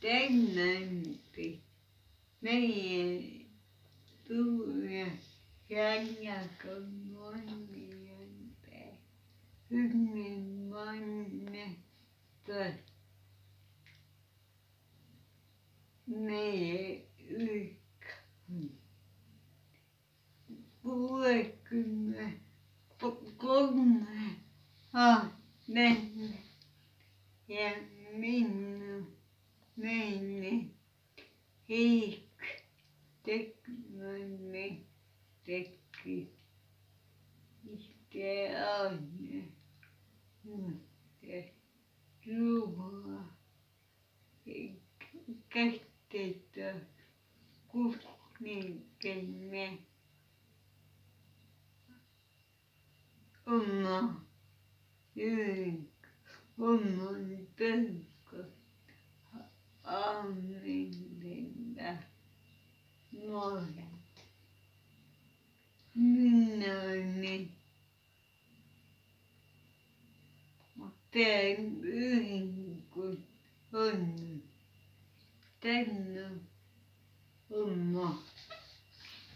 Tenente, meidän tuuria jänjäkömoniente, hyvinvoinnetta, meidän vuosikymmen kolme ahden ja minun meidän Heikki Tekmänen teki se aina se Juha käsittää kuninkainen oma oman töikö Anninda noin minäkin teen yhden kun on tänne oma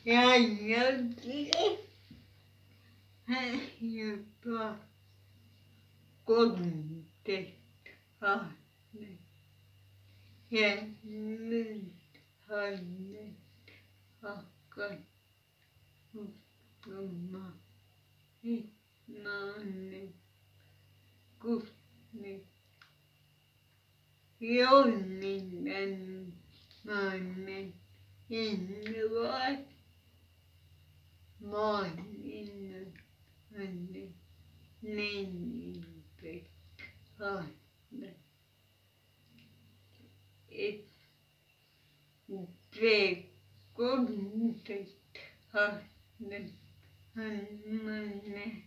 äijäkin hän jopa kontti ahne ja nyt hänen hakkas oma nainen kuski Jonninen nainen Innuat Maaninen hänen nimensä ahne se kontit ahne hänen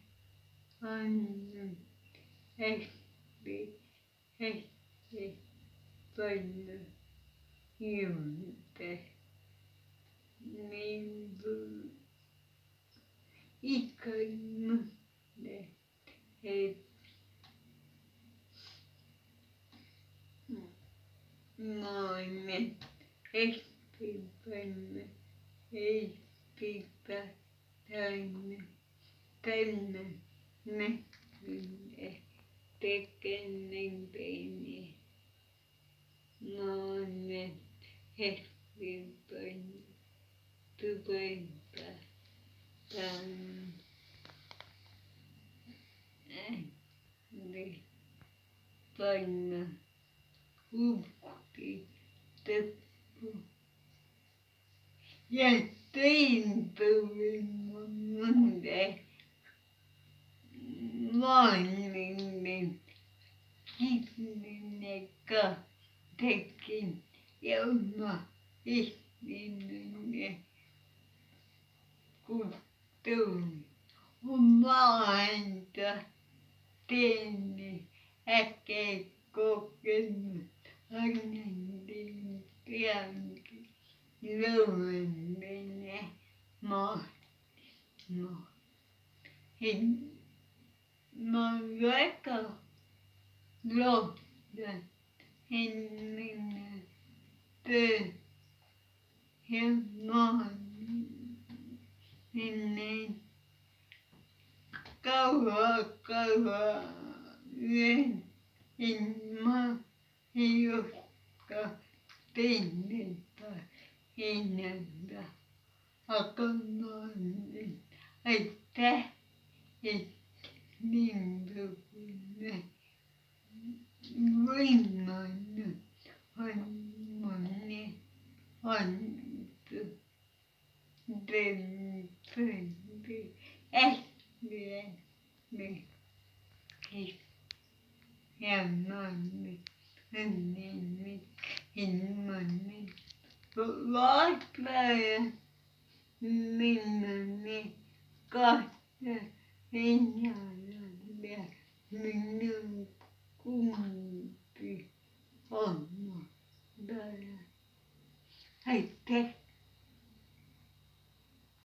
hästi paljon juonta niin ikäinen nainen hästi paljon hästipä tänne näkyy tekemäni nainen hästi paljon tulepa tänne paljon hukki teppu ja tein tuli monta maaninen ihminen tekin ja oma ihminen kun tuli oma häntä tehnyt äkkiä kokenut hänen päänkin luonnollinen maailma. Mä väga loodan hänen työn ja hänen kauan yön ilman josta tehnyt hänen hakemaan että minkälainen voimainen harmonia antoi temperamenti äsken ja nainen hänen ilmainen vaatteet minun kahta rinnalle ja minun kumpi oma täällä. Aitäh.